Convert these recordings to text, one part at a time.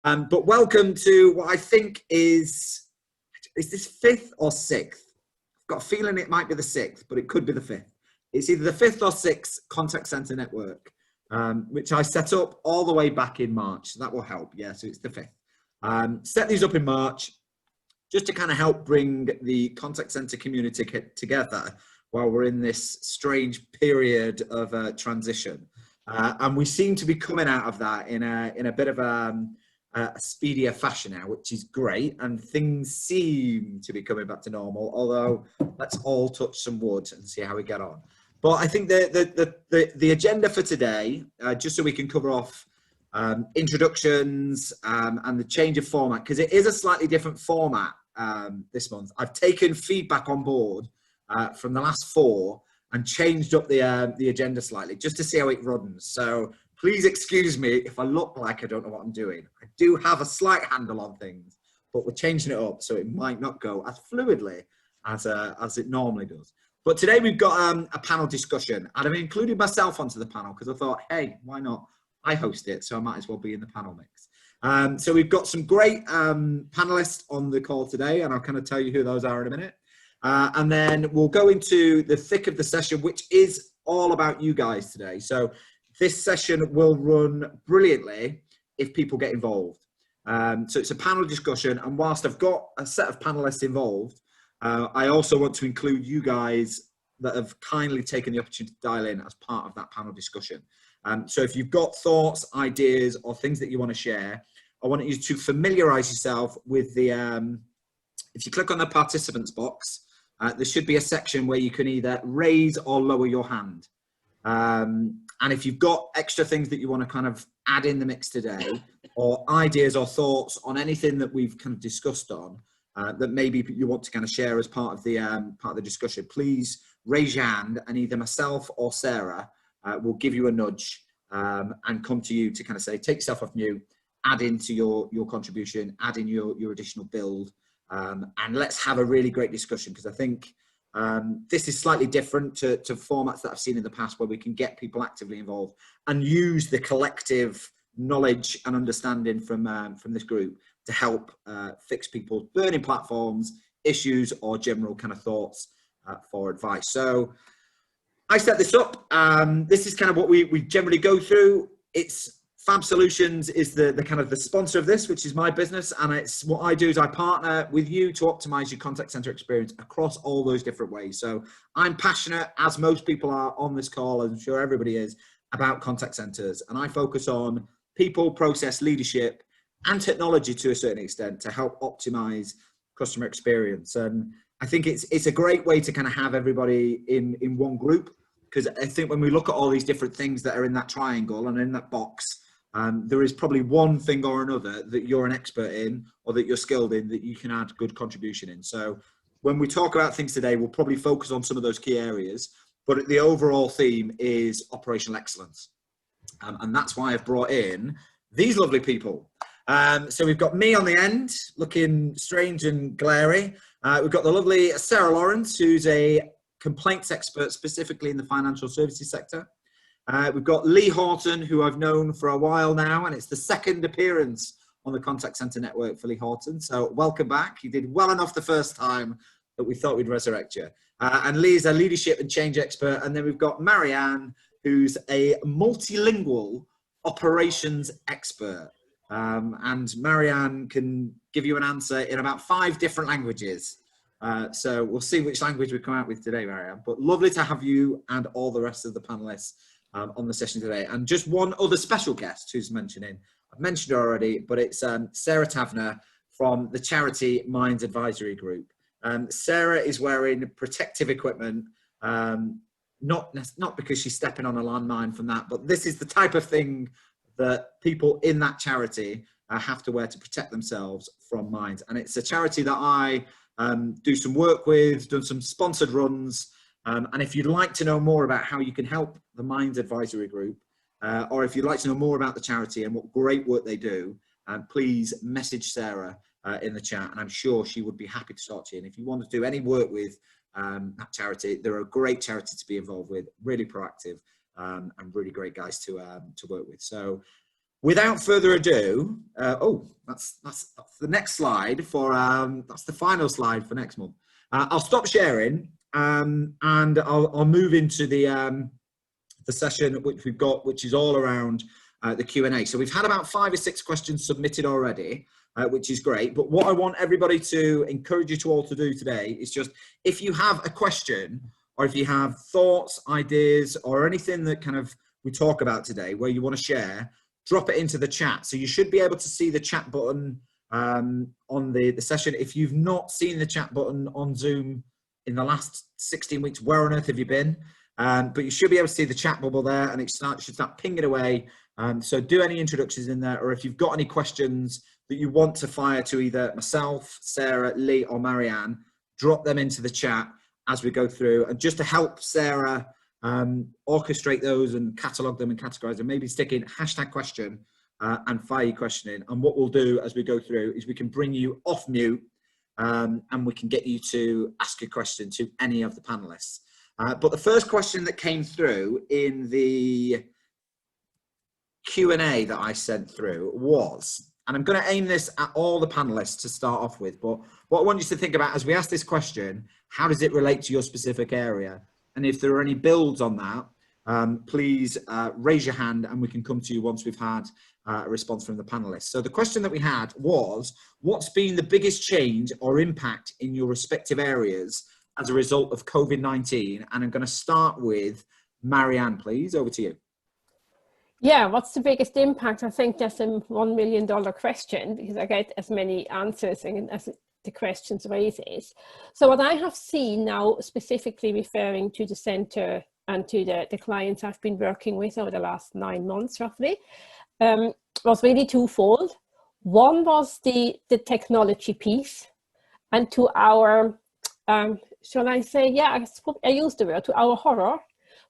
But welcome to what I think is this fifth or sixth? I've got a feeling it might be the sixth, but it could be the fifth. It's either the fifth or sixth contact center network, which I set up all the way back in March. So that will help. Yeah, so it's the fifth. Set these up in March just to kind of help bring the contact center community together while we're in this strange period of transition. And we seem to be coming out of that in a bit of a speedier fashion now, which is great, and things seem to be coming back to normal, although let's all touch some wood and see how we get on. But I think the agenda for today, just so we can cover off introductions and the change of format, because it is a slightly different format this month. I've taken feedback on board from the last four and changed up the agenda slightly just to see how it runs. So please excuse me if I look like I don't know what I'm doing. I do have a slight handle on things, but we're changing it up so it might not go as fluidly as it normally does. But today we've got a panel discussion, and I've included myself onto the panel because I thought, hey, why not? I host it, so I might as well be in the panel mix. So we've got some great panelists on the call today, and I'll kind of tell you who those are in a minute. And then we'll go into the thick of the session, which is all about you guys today. So this session will run brilliantly if people get involved. So it's a panel discussion, and whilst I've got a set of panelists involved, I also want to include you guys that have kindly taken the opportunity to dial in as part of that panel discussion. So if you've got thoughts, ideas, or things that you want to share, I want you to familiarise yourself with the, if you click on the participants box, there should be a section where you can either raise or lower your hand. And if you've got extra things that you want to kind of add in the mix today, or ideas or thoughts on anything that we've kind of discussed on, that maybe you want to kind of share as part of the discussion, please raise your hand, and either myself or Sarah will give you a nudge and come to you to kind of say, take yourself off mute, add into your contribution, add in your additional build, and let's have a really great discussion, because I think this is slightly different to formats that I've seen in the past, where we can get people actively involved and use the collective knowledge and understanding from this group to help fix people's burning platforms, issues, or general kind of thoughts for advice. So I set this up. This is kind of what we generally go through. It's Fab Solutions is the kind of the sponsor of this, which is my business, and it's what I do is I partner with you to optimize your contact center experience across all those different ways. So I'm passionate, as most people are on this call, I'm sure everybody is, about contact centers, and I focus on people, process, leadership, and technology to a certain extent to help optimize customer experience. And I think it's a great way to kind of have everybody in one group, because I think when we look at all these different things that are in that triangle and in that box, there is probably one thing or another that you're an expert in, or that you're skilled in, that you can add good contribution in. So when we talk about things today, we'll probably focus on some of those key areas, but the overall theme is operational excellence. And that's why I've brought in these lovely people. So we've got me on the end, looking strange and glary. We've got the lovely Sarah Lawrence, who's a complaints expert specifically in the financial services sector. We've got Leigh Horton, who I've known for a while now, and it's the second appearance on the Contact Center Network for Leigh Horton. So welcome back. You did well enough the first time that we thought we'd resurrect you. And Leigh's a leadership and change expert. And then we've got Marianne, who's a multilingual operations expert. And Marianne can give you an answer in about 5 different languages. So we'll see which language we come out with today, Marianne. But lovely to have you and all the rest of the panelists on the session today. And just one other special guest who's mentioning, I've mentioned her already, but it's Sarah Tavner from the charity Minds Advisory Group. Sarah is wearing protective equipment, not because she's stepping on a landmine from that, but this is the type of thing that people in that charity have to wear to protect themselves from mines. And it's a charity that I do some work with, done some sponsored runs. And if you'd like to know more about how you can help the Minds Advisory Group, or if you'd like to know more about the charity and what great work they do, please message Sarah in the chat, and I'm sure she would be happy to talk to you. And if you want to do any work with that charity, they're a great charity to be involved with, really proactive, and really great guys to work with. So without further ado, that's the next slide for, that's the final slide for next month. I'll stop sharing and I'll move into the session which we've got, which is all around the Q&A. So we've had about 5 or 6 questions submitted already, which is great. But what I want everybody to encourage you to all to do today is just, if you have a question or if you have thoughts, ideas, or anything that kind of we talk about today where you want to share, drop it into the chat. So you should be able to see the chat button on the session. If you've not seen the chat button on Zoom in the last 16 weeks, where on earth have you been? But you should be able to see the chat bubble there, and it should start pinging away. So do any introductions in there, or if you've got any questions that you want to fire to either myself, Sarah, Leigh, or Marianne, drop them into the chat as we go through. And just to help Sarah orchestrate those and catalogue them and categorise them, maybe stick in #question and fire your question in. And what we'll do as we go through is we can bring you off mute and we can get you to ask a question to any of the panellists. But the first question that came through in the Q&A that I sent through was, and I'm going to aim this at all the panelists to start off with, but what I want you to think about as we ask this question, how does it relate to your specific area? And if there are any builds on that, please raise your hand and we can come to you once we've had a response from the panelists. So the question that we had was, what's been the biggest change or impact in your respective areas as a result of COVID-19? And I'm going to start with Marianne, please. Over to you. Yeah, what's the biggest impact? I think that's a $1 million question, because I get as many answers as the questions raises. So what I have seen now, specifically referring to the center and to the clients I've been working with over the last 9 months roughly, was really twofold. One was the technology piece, and to our, shall I say, yeah, I used the word, to our horror,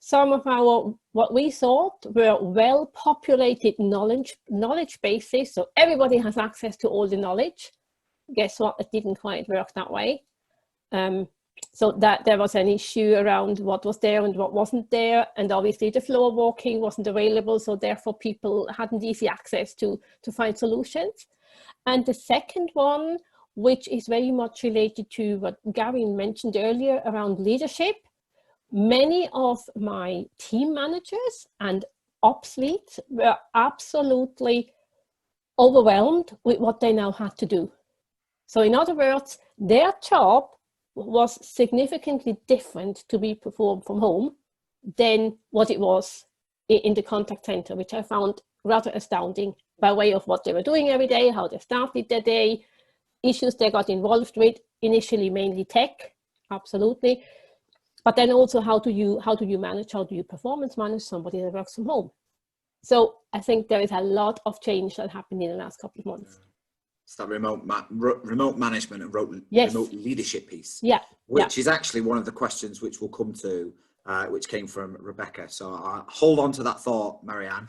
some of our, what we thought were well-populated knowledge bases, so everybody has access to all the knowledge. Guess what? It didn't quite work that way. So that there was an issue around what was there and what wasn't there, and obviously the floor walking wasn't available, so therefore people hadn't easy access to find solutions. And the second one, which is very much related to what Gary mentioned earlier around leadership, many of my team managers and ops leads were absolutely overwhelmed with what they now had to do. So in other words, their job was significantly different to be performed from home than what it was in the contact center, which I found rather astounding by way of what they were doing every day, how they started their day, issues they got involved with, initially mainly tech, absolutely. But then also how do you manage, how do you performance manage somebody that works from home? So I think there is a lot of change that happened in the last couple of months. It's that remote management and remote leadership piece, which is actually one of the questions which we'll come to, which came from Rebecca. So I'll hold on to that thought, Marianne.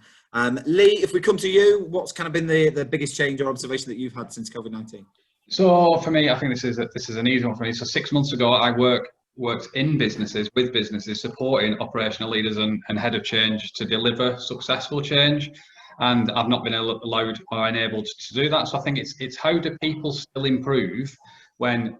Leigh, if we come to you, what's kind of been the biggest change or observation that you've had since COVID-19? So for me, I think this is an easy one for me. So 6 months ago, I worked in businesses, with businesses, supporting operational leaders and head of change to deliver successful change. And I've not been allowed or enabled to do that. So I think it's how do people still improve when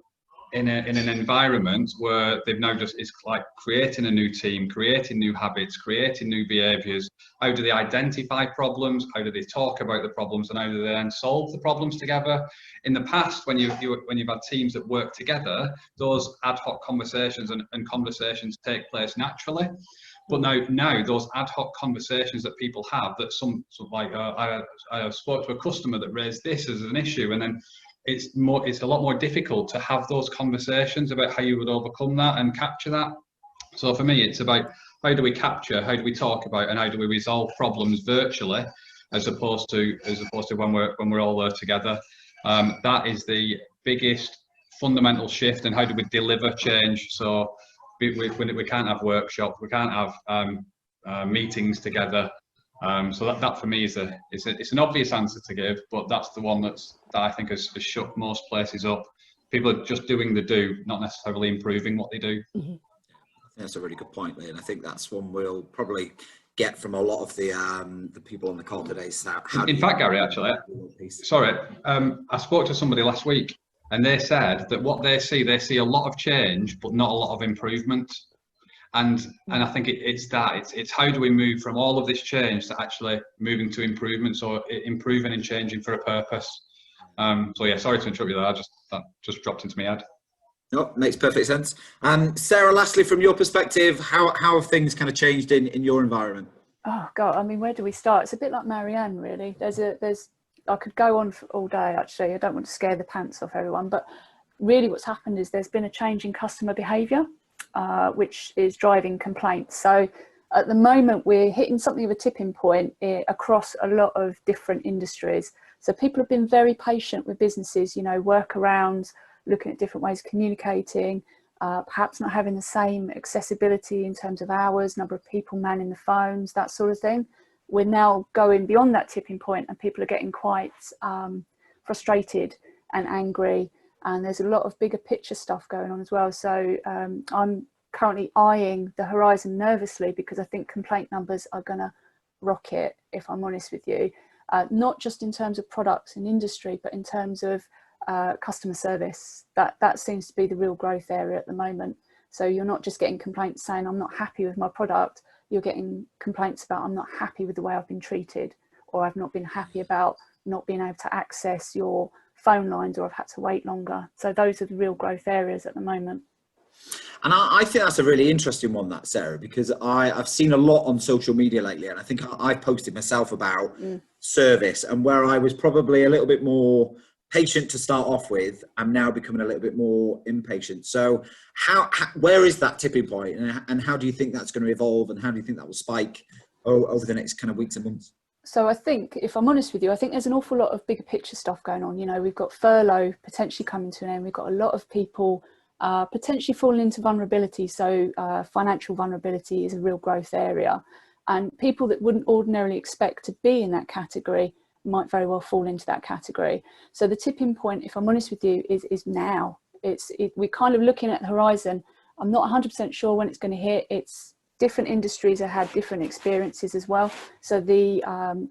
in an environment where they've now just, it's like creating a new team, creating new habits, creating new behaviours. How do they identify problems? How do they talk about the problems? And how do they then solve the problems together? In the past, when you've had teams that work together, those ad hoc conversations and conversations take place naturally. But now those ad hoc conversations that people have, that I spoke to a customer that raised this as an issue, and then it's a lot more difficult to have those conversations about how you would overcome that and capture that. So for me, it's about how do we capture, how do we talk about, and how do we resolve problems virtually, as opposed to when we're all there together. That is the biggest fundamental shift. And how do we deliver change? So we can't have workshops, we can't have meetings together. So that for me is it's an obvious answer to give, but that's the one that I think has shut most places up. People are just doing the do, not necessarily improving what they do. Mm-hmm. I think that's a really good point, Leigh, and I think that's one we'll probably get from a lot of the people on the call today. So in fact, Gary, actually, sorry, I spoke to somebody last week, and they said that what they see a lot of change, but not a lot of improvement. And I think it's how do we move from all of this change to actually moving to improvements, or improving and changing for a purpose. So yeah, sorry to interrupt you there. That just dropped into my head. No, makes perfect sense. Sarah, lastly, from your perspective, how have things kind of changed in your environment? Oh God, I mean, where do we start? It's a bit like Marianne, really. I could go on for all day, actually. I don't want to scare the pants off everyone, but really what's happened is there's been a change in customer behaviour, which is driving complaints. So at the moment, we're hitting something of a tipping point across a lot of different industries. So people have been very patient with businesses, workarounds, looking at different ways of communicating, perhaps not having the same accessibility in terms of hours, number of people manning the phones, that sort of thing. We're now going beyond that tipping point, and people are getting quite frustrated and angry. And there's a lot of bigger picture stuff going on as well. So I'm currently eyeing the horizon nervously, because I think complaint numbers are going to rocket, if I'm honest with you, not just in terms of products and industry, but in terms of customer service. That seems to be the real growth area at the moment. So you're not just getting complaints saying I'm not happy with my product, you're getting complaints about I'm not happy with the way I've been treated, or I've not been happy about not being able to access your phone lines, or I've had to wait longer. So those are the real growth areas at the moment. And I think that's a really interesting one, that, Sarah, because I've seen a lot on social media lately, and I think I've posted myself about service, and where I was probably a little bit more patient to start off with, I'm now becoming a little bit more impatient. So where is that tipping point, and how do you think that's going to evolve, and how do you think that will spike over the next kind of weeks and months? So I think, if I'm honest with you, I think there's an awful lot of bigger picture stuff going on. We've got furlough potentially coming to an end. We've got a lot of people potentially falling into vulnerability. So financial vulnerability is a real growth area. And people that wouldn't ordinarily expect to be in that category might very well fall into that category. So the tipping point, if I'm honest with you, is now. We're kind of looking at the horizon. I'm not 100% sure when it's going to hit. It's different industries have had different experiences as well. So the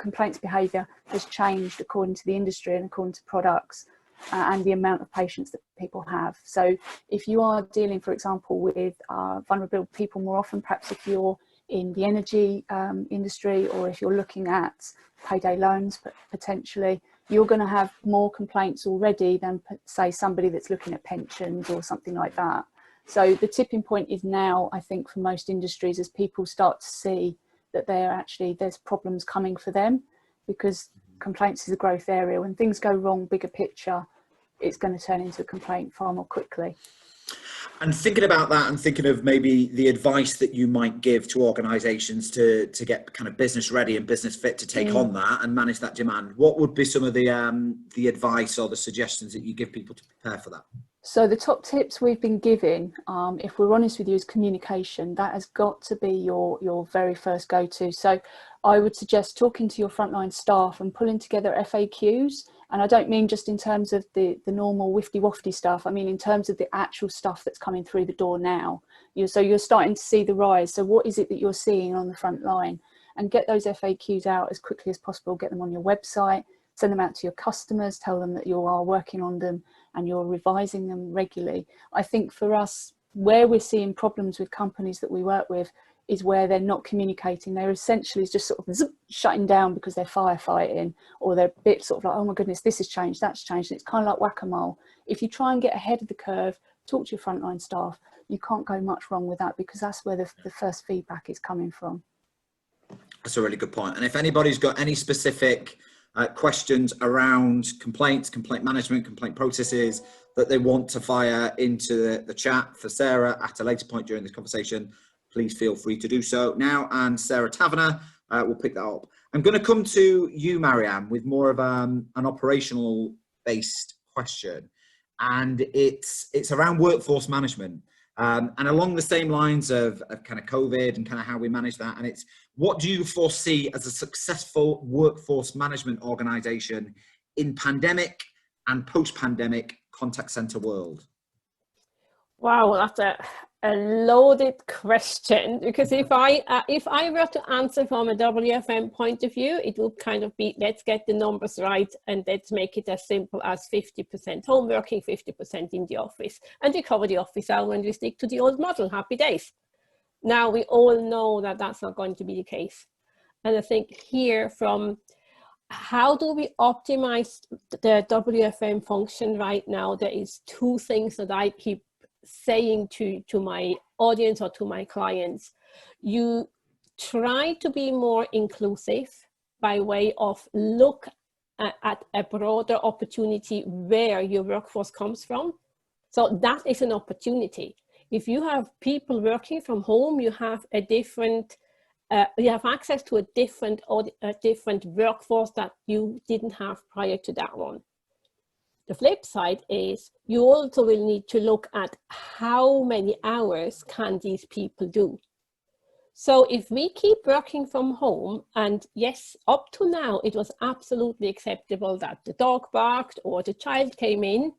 complaints behaviour has changed according to the industry and according to products and the amount of patients that people have. So if you are dealing, for example, with vulnerable people more often, perhaps if you're in the energy industry, or if you're looking at payday loans, but potentially you're going to have more complaints already than, say, somebody that's looking at pensions or something like that. So the tipping point is now, I think, for most industries, as people start to see that there's problems coming for them, because complaints is a growth area. When things go wrong, bigger picture, it's going to turn into a complaint far more quickly. And thinking about that, and thinking of maybe the advice that you might give to organisations to get kind of business ready and business fit to take on that and manage that demand, what would be some of the advice or the suggestions that you give people to prepare for that? So the top tips we've been giving, if we're honest with you, is communication. That has got to be your very first go-to. So I would suggest talking to your frontline staff and pulling together FAQs. And I don't mean just in terms of the normal wifty-wafty stuff. I mean in terms of the actual stuff that's coming through the door now. So you're starting to see the rise. So what is it that you're seeing on the front line? And get those FAQs out as quickly as possible. Get them on your website, send them out to your customers, tell them that you are working on them and you're revising them regularly. I think for us, where we're seeing problems with companies that we work with is where they're not communicating. They're essentially just sort of shutting down because they're firefighting, or they're a bit sort of like, oh my goodness, this has changed, that's changed. And it's kind of like whack-a-mole. If you try and get ahead of the curve, talk to your frontline staff, you can't go much wrong with that, because that's where the first feedback is coming from. That's a really good point. And if anybody's got any specific questions around complaints, complaint management, complaint processes that they want to fire into the chat for Sarah at a later point during this conversation, please feel free to do so now. And Sarah Tavner will pick that up. I'm going to come to you, Marianne, with more of an operational based question. And it's around workforce management. And along the same lines of kind of COVID and kind of how we manage that. And it's, what do you foresee as a successful workforce management organization in pandemic and post-pandemic contact center world? Wow, that's a loaded question, because if I were to answer from a WFM point of view, it would kind of be, let's get the numbers right and let's make it as simple as 50% home working, 50% in the office, and we cover the office hour and we stick to the old model. Happy days. Now we all know that that's not going to be the case, and I think here from how do we optimize the WFM function right now, there is two things that I keep saying to my audience or to my clients. You try to be more inclusive by way of look at a broader opportunity where your workforce comes from. So that is an opportunity. If you have people working from home, you have a different you have access to a different workforce that you didn't have prior to that one. The flip side is you also will need to look at how many hours can these people do. So if we keep working from home, and yes, up to now, it was absolutely acceptable that the dog barked or the child came in.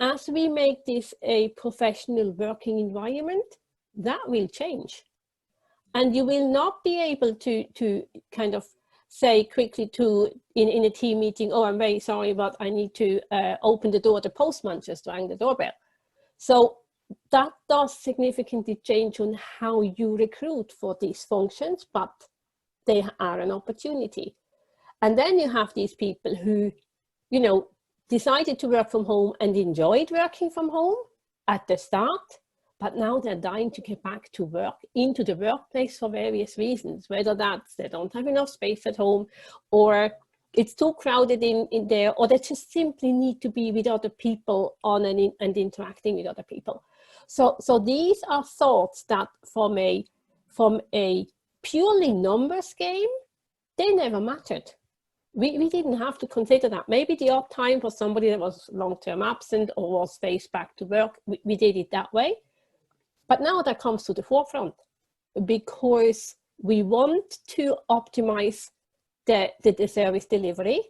As we make this a professional working environment, that will change. And you will not be able to kind of say quickly in a team meeting, oh, I'm very sorry, but I need to open the door. The postman just rang the doorbell. So that does significantly change on how you recruit for these functions, but they are an opportunity. And then you have these people who, you know, decided to work from home and enjoyed working from home at the start, but now they're dying to get back to work, into the workplace for various reasons, whether that's they don't have enough space at home, or it's too crowded in there, or they just simply need to be with other people and interacting with other people. So these are thoughts that from a purely numbers game, they never mattered. We didn't have to consider that. Maybe the odd time for somebody that was long-term absent or was phased back to work, we did it that way. But now that comes to the forefront because we want to optimize the service delivery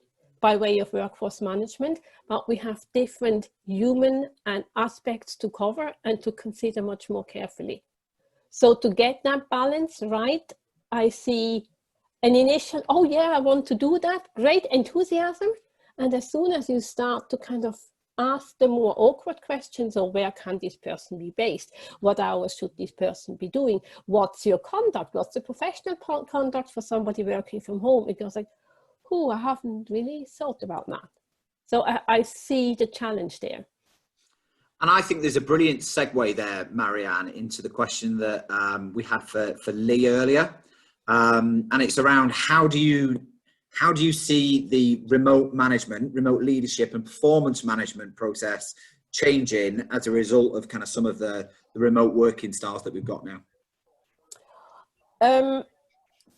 by way of workforce management, but we have different human and aspects to cover and to consider much more carefully. So to get that balance right, I see an initial, oh yeah, I want to do that, great enthusiasm. And as soon as you start to kind of ask the more awkward questions, or where can this person be based? What hours should this person be doing? What's your conduct? What's the professional conduct for somebody working from home? It goes like, oh, I haven't really thought about that. So I see the challenge there. And I think there's a brilliant segue there, Marianne, into the question that we had for Leigh earlier. And it's around how do you see the remote management, remote leadership and performance management process changing as a result of kind of some of the remote working styles that we've got now?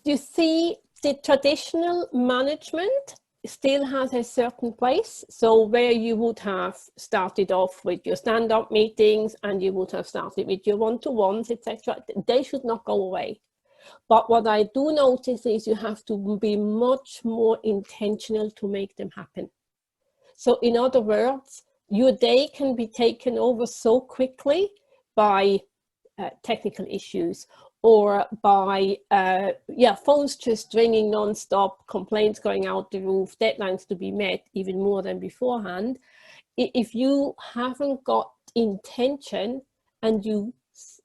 You see, the traditional management still has a certain place. So where you would have started off with your stand-up meetings and you would have started with your one-to-ones, etc., they should not go away. But what I do notice is you have to be much more intentional to make them happen. So in other words, your day can be taken over so quickly by technical issues, or by phones just ringing non-stop, complaints going out the roof, deadlines to be met even more than beforehand. If you haven't got intention and you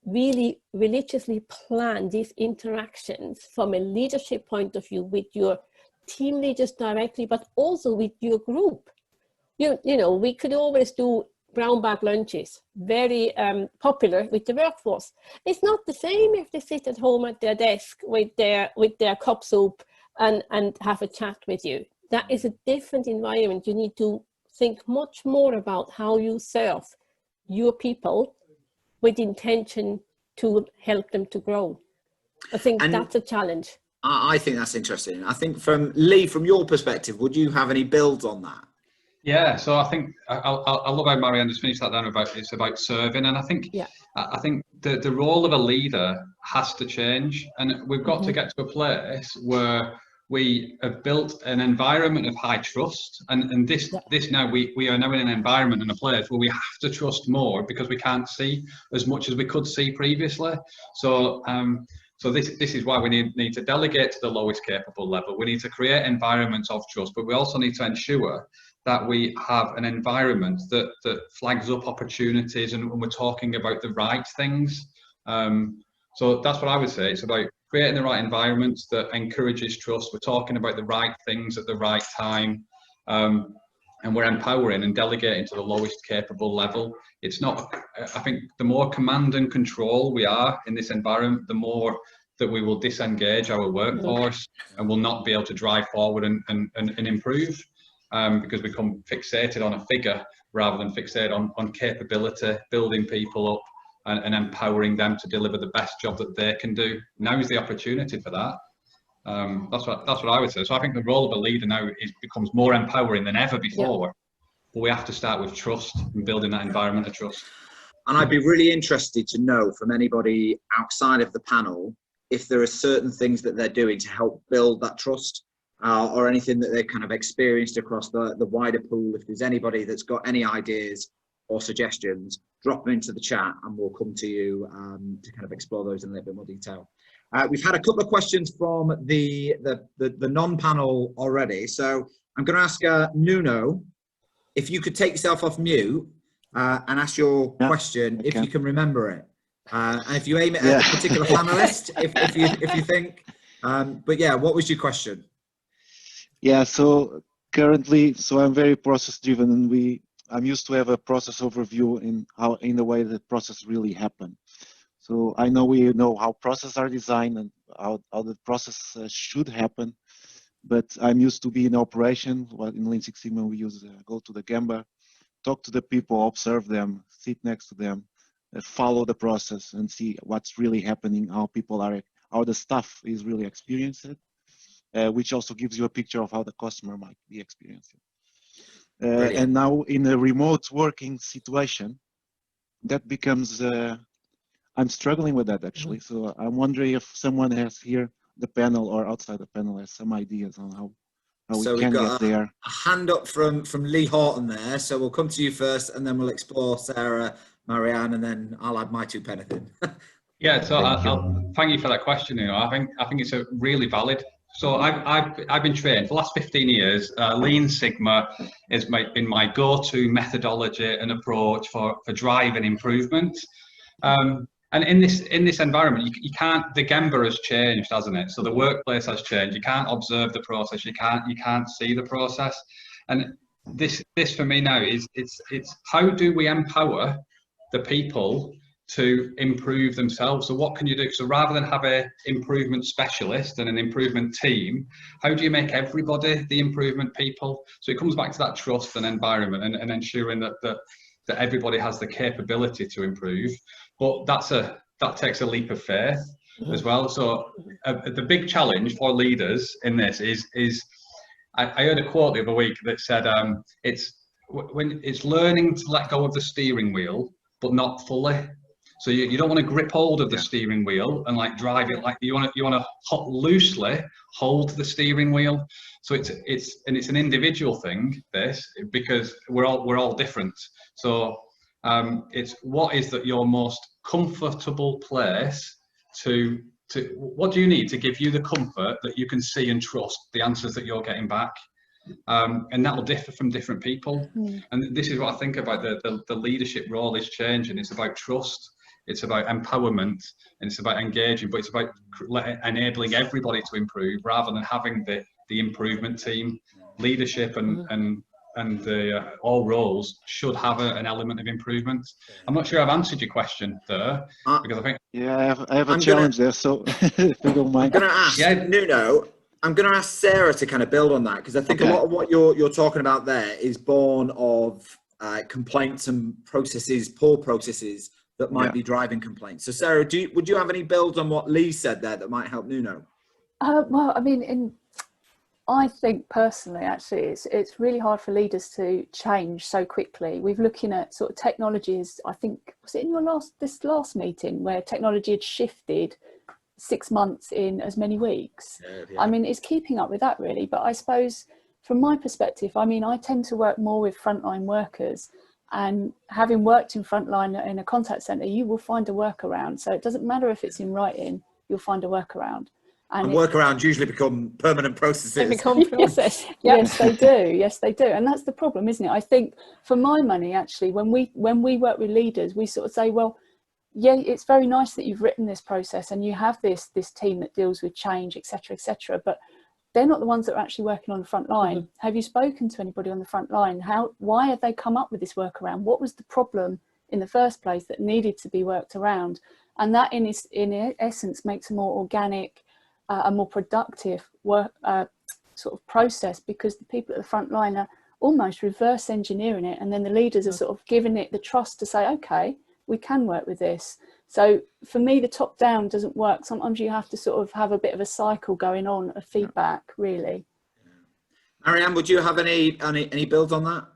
really religiously plan these interactions from a leadership point of view with your team leaders directly, but also with your group. You know, we could always do brown bag lunches, very popular with the workforce. It's not the same if they sit at home at their desk with their cup soup and have a chat with you. That is a different environment. You need to think much more about how you serve your people with intention to help them to grow. I think that's a challenge. I think that's interesting. I think from Leigh, from your perspective, would you have any builds on that? Yeah, so I think I love how Marianne just finished that down about it's about serving, and I think the role of a leader has to change, and we've got to get to a place where we have built an environment of high trust, and this now we are now in an environment and a place where we have to trust more because we can't see as much as we could see previously. So so this is why we need to delegate to the lowest capable level. We need to create environments of trust, but we also need to ensure that we have an environment that flags up opportunities, and we're talking about the right things. So that's what I would say. It's about creating the right environment that encourages trust. We're talking about the right things at the right time, and we're empowering and delegating to the lowest capable level. It's not, I think the more command and control we are in this environment, the more that we will disengage our workforce and will not be able to drive forward and improve, because we become fixated on a figure rather than fixated on capability, building people up and empowering them to deliver the best job that they can do. Now is the opportunity for that. That's what I would say. So I think the role of a leader now becomes more empowering than ever before. But we have to start with trust and building that environment of trust. And I'd be really interested to know from anybody outside of the panel if there are certain things that they're doing to help build that trust, or anything that they've kind of experienced across the wider pool. If there's anybody that's got any ideas or suggestions, drop them into the chat and we'll come to you to kind of explore those in a little bit more detail. We've had a couple of questions from the non-panel already. So I'm going to ask Nuno, if you could take yourself off mute and ask your question, if you can remember it. And if you aim it at a particular panelist, if you think. But yeah, what was your question? Yeah, so currently, so I'm very process driven, and I'm used to have a process overview in the way that process really happen. So I know we know how processes are designed and how the process should happen, but I'm used to be in operation. In Lean Six Sigma, we use go to the Gemba, talk to the people, observe them, sit next to them, follow the process and see what's really happening, how people are, how the staff is really experiencing it, which also gives you a picture of how the customer might be experiencing. And now in a remote working situation, that becomes, I'm struggling with that actually. So I'm wondering if someone has here, the panel or outside the panel, has some ideas on how we can get there. A hand up from Leigh Horton there. So we'll come to you first and then we'll explore Sarah, Marianne, and then I'll add my 2 pence in. Yeah, so I'll thank you for that question. You know, I think it's a really valid. So I've been trained for the last 15 years. Lean Sigma has been my go-to methodology and approach for driving improvement. And in this environment, you can't. The Gemba has changed, hasn't it? So the workplace has changed. You can't observe the process. You can't see the process. And this for me now is it's how do we empower the people to improve themselves? So what can you do? So rather than have an improvement specialist and an improvement team, how do you make everybody the improvement people? So it comes back to that trust and environment and ensuring that everybody has the capability to improve. But that takes a leap of faith as well. So the big challenge for leaders in this is I heard a quote the other week that said it's learning to let go of the steering wheel, but not fully. So you don't want to grip hold of the steering wheel and like drive it, like you want to loosely hold the steering wheel. So it's an individual thing, this, because we're all different. So it's what is that your most comfortable place to what do you need to give you the comfort that you can see and trust the answers that you're getting back. And that will differ from different people. And this is what I think about the leadership role is changing. It's about trust, it's about empowerment, and it's about engaging, but it's about enabling everybody to improve rather than having the improvement team. Leadership and the all roles should have an element of improvement. I'm not sure I've answered your question there, because I think I have a challenge there. So if you don't mind, I'm going to ask Nuno. I'm going to ask Sarah to kind of build on that, because I think a lot of what you're talking about there is born of complaints and processes, poor processes that might be driving complaints. So Sarah, would you have any builds on what Leigh said there that might help Nuno? Well, I mean, I think personally, actually, it's really hard for leaders to change so quickly. We're looking at sort of technologies. I think, was it in this last meeting where technology had shifted 6 months in as many weeks. Yeah. I mean, it's keeping up with that really. But I suppose from my perspective, I mean, I tend to work more with frontline workers, and having worked in frontline in a contact centre, you will find a workaround. So it doesn't matter if it's in writing, you'll find a workaround. And workarounds usually become permanent processes. They become process. Yes, they do. Yes, they do. And that's the problem, isn't it? I think for my money, actually, when we work with leaders, we sort of say, well, yeah, it's very nice that you've written this process and you have this team that deals with change, etc., but they're not the ones that are actually working on the front line. Mm-hmm. Have you spoken to anybody on the front line? Why have they come up with this workaround? What was the problem in the first place that needed to be worked around? And that in essence makes a more organic, a more productive work sort of process, because the people at the front line are almost reverse engineering it, and then the leaders are sort of giving it the trust to say, okay, we can work with this. So for me, the top down doesn't work. Sometimes you have to sort of have a bit of a cycle going on of feedback, really. Marianne, would you have any builds on that?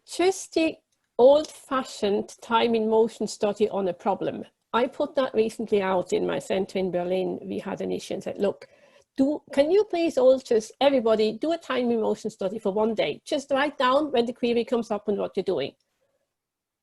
Just the old-fashioned time in motion study on a problem. I put that recently out in my center in Berlin. We had an issue and said, look, can you please all just, everybody, do a time in motion study for 1 day. Just write down when the query comes up and what you're doing.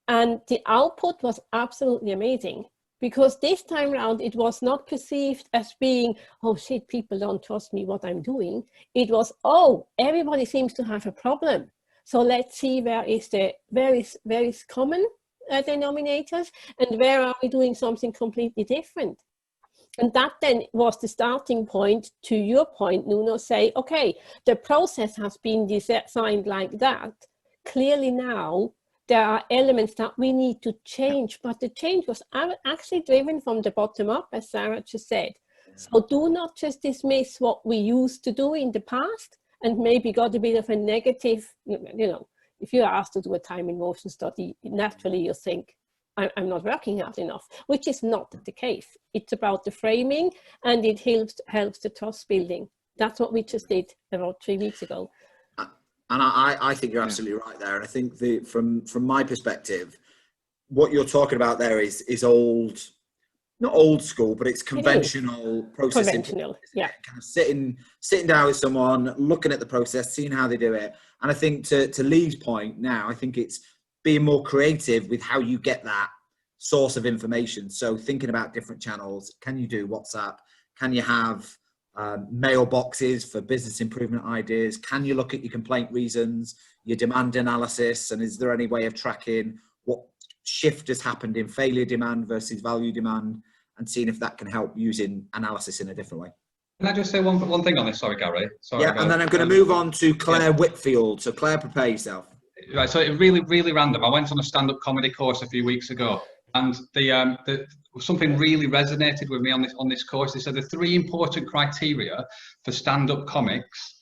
And the output was absolutely amazing, because this time around, it was not perceived as being, oh shit, people don't trust me what I'm doing. It was, oh, everybody seems to have a problem. So let's see where is the very common denominators, and where are we doing something completely different. And that then was the starting point to your point, Nuno, say, okay, the process has been designed like that. Clearly now, there are elements that we need to change, but the change was actually driven from the bottom up, as Sarah just said. So do not just dismiss what we used to do in the past and maybe got a bit of a negative, if you're asked to do a time in motion study, naturally you think, I'm not working hard enough, which is not the case. It's about the framing, and it helps the trust building. That's what we just did about 3 weeks ago. And I think you're absolutely right there. And I think from my perspective, what you're talking about there is old, not old school, but it's conventional processing. Conventional, yeah. Kind of sitting down with someone, looking at the process, seeing how they do it. And I think to Leigh's point now, I think it's being more creative with how you get that source of information. So thinking about different channels. Can you do WhatsApp? Can you have mailboxes for business improvement ideas? Can you look at your complaint reasons, your demand analysis, and is there any way of tracking what shift has happened in failure demand versus value demand, and seeing if that can help using analysis in a different way? Can I just say one thing on this? Sorry, Gary. Sorry, yeah, and then I'm going to move on to Claire Whitfield. So Claire, prepare yourself. Right, so it really random. I went on a stand-up comedy course a few weeks ago, and something really resonated with me on this course. They said the 3 important criteria for stand-up comics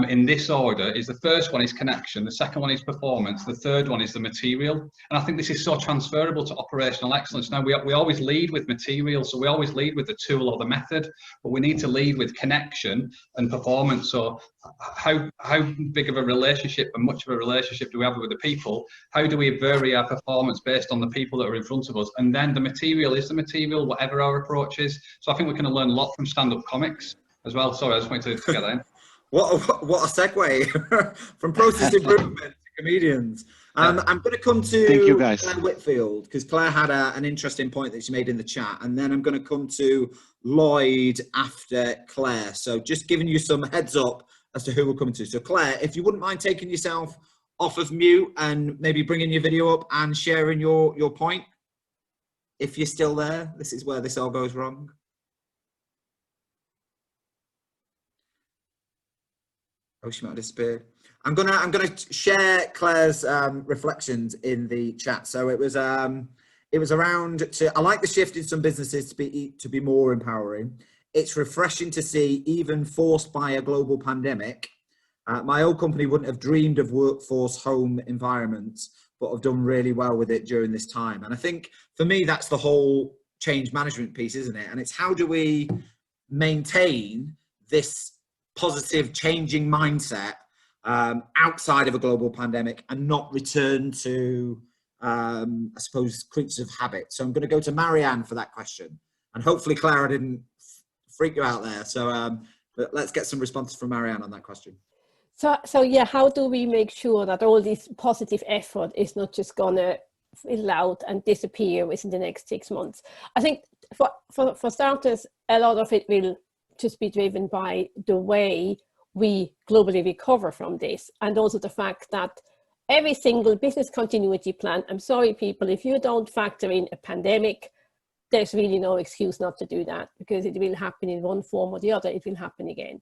in this order is: the first one is connection, the second one is performance, the third one is the material. And I think this is so transferable to operational excellence. Now, we always lead with material, so we always lead with the tool or the method, but we need to lead with connection and performance. So how big of a relationship and much of a relationship do we have with the people? How do we vary our performance based on the people that are in front of us? And then the material is the material, whatever our approach is. So I think we can learn a lot from stand-up comics as well. Sorry, I just wanted to get that in. What a segue from process improvement to comedians. I'm going to come to Thank you, guys. Claire Whitfield, because Claire had an interesting point that she made in the chat, and then I'm going to come to Lloyd after Claire. So just giving you some heads up as to who we're coming to. So Claire, if you wouldn't mind taking yourself off of mute and maybe bringing your video up and sharing your point. If you're still there, this is where this all goes wrong. Oh, she might have disappeared. I'm gonna share Claire's reflections in the chat. So it was around I like the shift in some businesses to be more empowering. It's refreshing to see, even forced by a global pandemic. My old company wouldn't have dreamed of workforce home environments, but have done really well with it during this time. And I think for me, that's the whole change management piece, isn't it? And it's how do we maintain this positive changing mindset outside of a global pandemic and not return to, I suppose, creatures of habit. So I'm going to go to Marianne for that question. And hopefully, Claire, I didn't freak you out there. So, but let's get some responses from Marianne on that question. So yeah, how do we make sure that all this positive effort is not just gonna fill out and disappear within the next 6 months? I think for starters, a lot of it will just be driven by the way we globally recover from this, and also the fact that every single business continuity plan, I'm sorry people, if you don't factor in a pandemic, there's really no excuse not to do that, because it will happen in one form or the other, it will happen again.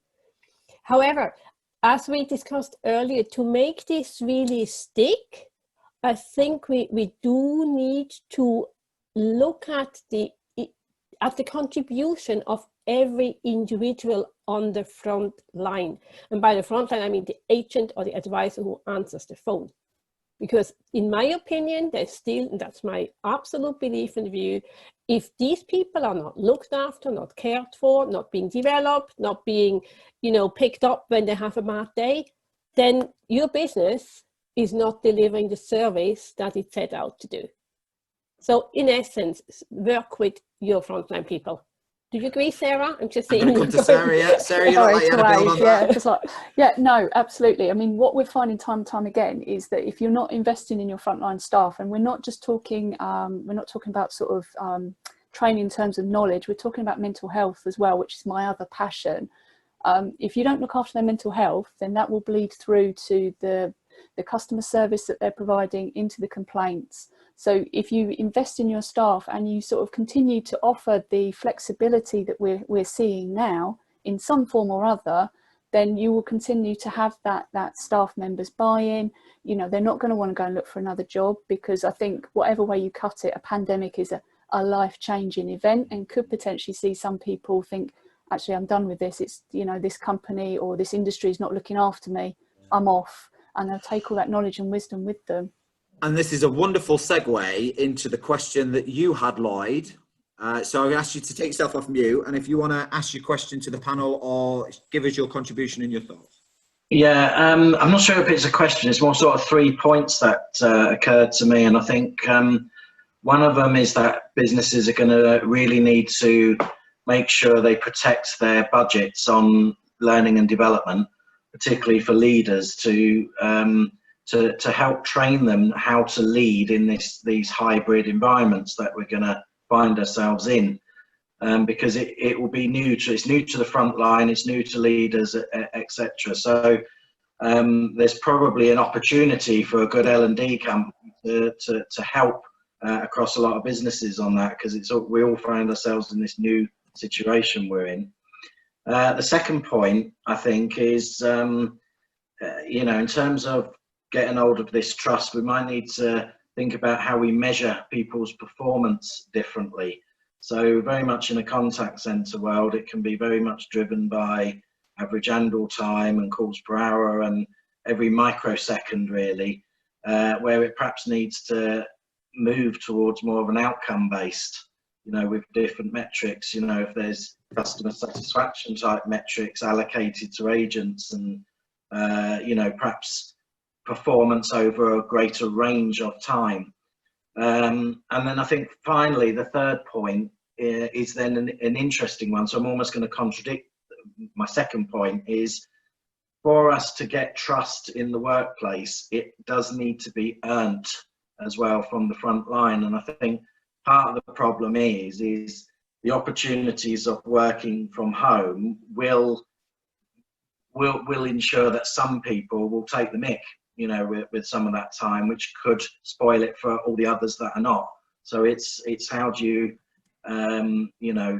However, as we discussed earlier, to make this really stick, I think we do need to look at the contribution of every individual on the front line. And by the front line, I mean the agent or the advisor who answers the phone. Because in my opinion, there's still, and that's my absolute belief and view, if these people are not looked after, not cared for, not being developed, not being, picked up when they have a bad day, then your business is not delivering the service that it set out to do. So in essence, work with your frontline people. Do you agree, Sarah? I'm just saying. I'm going to come to Sarah. Yeah, Sarah, you look like you had a build on that. No, absolutely. I mean, what we're finding time and time again is that if you're not investing in your frontline staff, and we're not just talking, we're not talking about sort of training in terms of knowledge, we're talking about mental health as well, which is my other passion. If you don't look after their mental health, then that will bleed through to the customer service that they're providing, into the complaints. So if you invest in your staff and you sort of continue to offer the flexibility that we're seeing now in some form or other, then you will continue to have that staff members buy-in. They're not going to want to go and look for another job, because I think whatever way you cut it, a pandemic is a life-changing event, and could potentially see some people think, actually, I'm done with this. It's, this company or this industry is not looking after me. I'm off. And they'll take all that knowledge and wisdom with them. And this is a wonderful segue into the question that you had, Lloyd. So I'm going to ask you to take yourself off mute, and if you want to ask your question to the panel or give us your contribution and your thoughts. Yeah, I'm not sure if it's a question. It's more sort of 3 points that occurred to me, and I think one of them is that businesses are going to really need to make sure they protect their budgets on learning and development, particularly for leaders, to help train them how to lead in these hybrid environments that we're going to find ourselves in, because it will be it's new to the front line, it's new to leaders, etc. So there's probably an opportunity for a good L&D company to help across a lot of businesses on that, because we all find ourselves in this new situation we're in. The second point, I think, is in terms of getting hold of this trust, we might need to think about how we measure people's performance differently. So very much in a contact center world, it can be very much driven by average handle time and calls per hour and every microsecond, really, where it perhaps needs to move towards more of an outcome based, with different metrics. If there's customer satisfaction type metrics allocated to agents, and perhaps performance over a greater range of time. And then I think finally the third point is then an interesting one. So I'm almost going to contradict my second point, is for us to get trust in the workplace, it does need to be earned as well from the front line. And I think part of the problem is the opportunities of working from home will ensure that some people will take the mick, with some of that time, which could spoil it for all the others that are not. So it's how do you,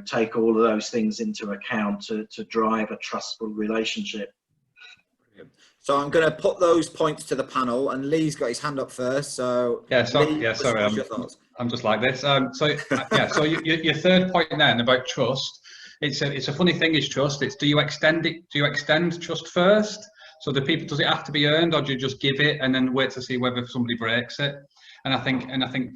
take all of those things into account to drive a trustful relationship. So I'm going to put those points to the panel, and Leigh's got his hand up first. So sorry, I'm just like this. So your third point then about trust, it's a funny thing, is trust. It's do you extend trust first? So does it have to be earned, or do you just give it and then wait to see whether somebody breaks it? And I think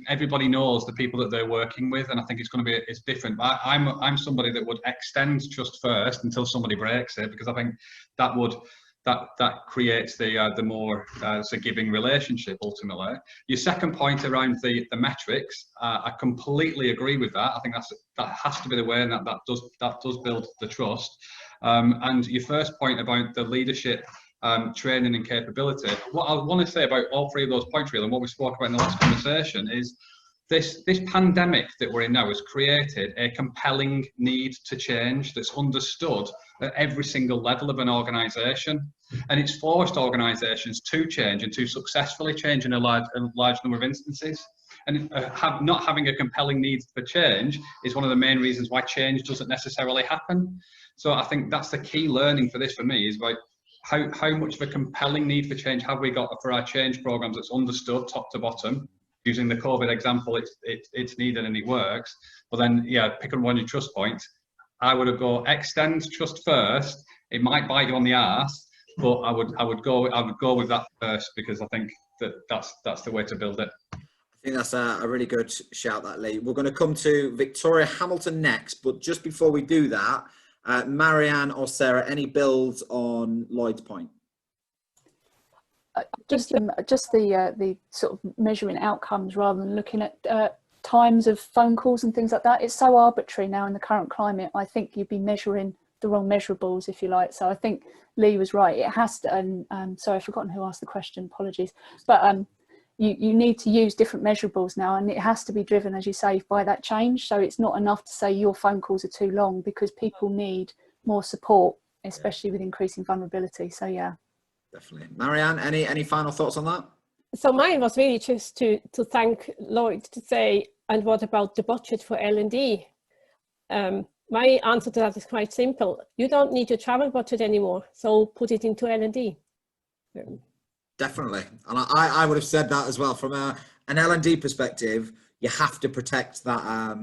everybody knows the people that they're working with, and I think it's different. I'm somebody that would extend trust first until somebody breaks it, because I think that would that creates the more giving relationship ultimately. Your second point around the metrics, I completely agree with that. I think that has to be the way, and that does build the trust. And your first point about the leadership, training and capability, what I want to say about all three of those points really, and what we spoke about in the last conversation, is this pandemic that we're in now has created a compelling need to change that's understood at every single level of an organisation, and it's forced organisations to change and to successfully change in a large number of instances. And not having a compelling need for change is one of the main reasons why change doesn't necessarily happen. So I think that's the key learning for this for me, is about how much of a compelling need for change have we got for our change programs that's understood top to bottom. Using the COVID example, it's needed and it works. But then, yeah, pick on one of your trust points. I would go extend trust first. It might bite you on the arse, but I would go with that first, because I think that's the way to build it. I think that's a really good shout, that, Leigh. We're going to come to Victoria Hamilton next, but just before we do that, Marianne or Sarah, any builds on Lloyd's point? Just the sort of measuring outcomes rather than looking at times of phone calls and things like that. It's so arbitrary now in the current climate. I think you'd be measuring the wrong measurables, if you like. So I think Leigh was right. It has to, and sorry, I've forgotten who asked the question, apologies. But you need to use different measurables now, and it has to be driven, as you say, by that change. So it's not enough to say your phone calls are too long, because people need more support, especially with increasing vulnerability. So yeah. Definitely. Marianne, any final thoughts on that? So mine was really just to thank Lloyd, to say, and what about the budget for L&D? My answer to that is quite simple. You don't need your travel budget anymore, so put it into L&D. Definitely. And I would have said that as well. From an L&D perspective, you have to protect that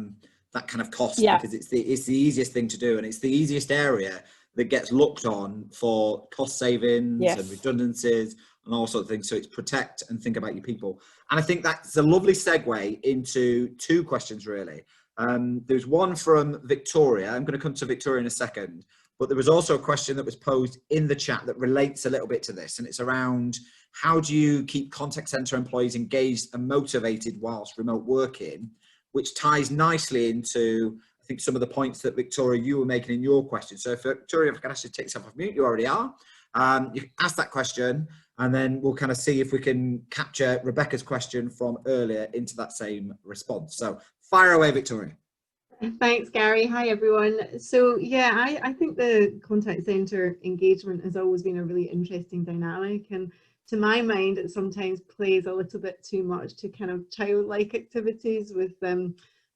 that kind of cost, because it's the easiest thing to do, and it's the easiest area that gets looked on for cost savings and redundancies and all sorts of things. So it's protect and think about your people. And I think that's a lovely segue into two questions, really. There's one from Victoria. I'm going to come to Victoria in a second, but there was also a question that was posed in the chat that relates a little bit to this. And it's around, how do you keep contact center employees engaged and motivated whilst remote working, which ties nicely into, I think, some of the points that, Victoria, you were making in your question. So if Victoria, if I can ask you to take yourself off mute, you already are. You can ask that question, and then we'll kind of see if we can capture Rebecca's question from earlier into that same response. So fire away, Victoria. Thanks, Gary. Hi, everyone. So yeah, I think the contact centre engagement has always been a really interesting dynamic, and to my mind, it sometimes plays a little bit too much to kind of childlike activities with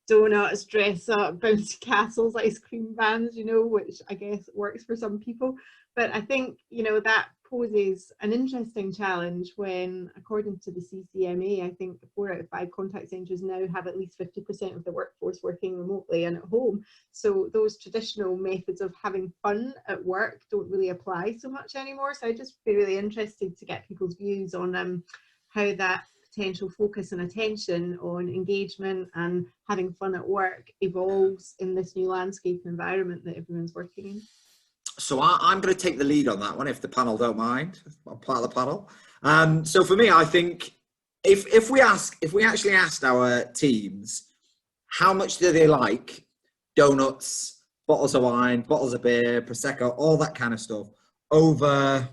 donuts, dress up, bouncy castles, ice cream vans, you know, which I guess works for some people. But I think, you know, that poses an interesting challenge when, according to the CCMA, I think 4 out of 5 contact centres now have at least 50% of the workforce working remotely and at home. So those traditional methods of having fun at work don't really apply so much anymore. So I'd just be really interested to get people's views on how that potential focus and attention on engagement and having fun at work evolves in this new landscape and environment that everyone's working in. So I'm going to take the lead on that one, if the panel don't mind. I'm part of the panel. So for me, I think if we actually asked our teams how much do they like donuts, bottles of wine, bottles of beer, prosecco, all that kind of stuff, over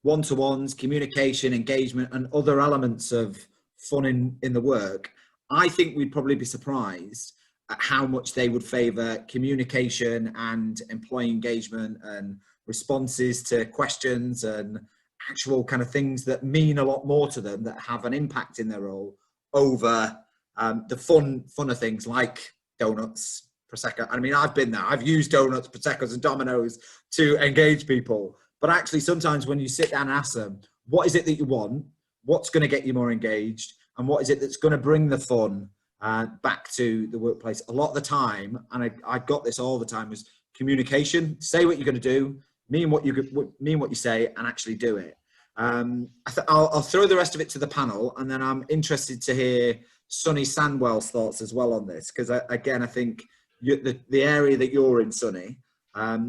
one-to-ones, communication, engagement, and other elements of fun in the work, I think we'd probably be surprised at how much they would favour communication and employee engagement and responses to questions and actual kind of things that mean a lot more to them, that have an impact in their role, over the funner things like donuts, prosecco. I mean, I've been there. I've used donuts, proseccos and Domino's to engage people. But actually, sometimes when you sit down and ask them, what is it that you want? What's going to get you more engaged? And what is it that's going to bring the fun back to the workplace? A lot of the time, and I got this all the time, was communication. Say what you're going to do, mean what you say, and actually do it. I'll throw the rest of it to the panel, and then I'm interested to hear Sonny Sandwell's thoughts as well on this, because again, I think the area that you're in, Sonny,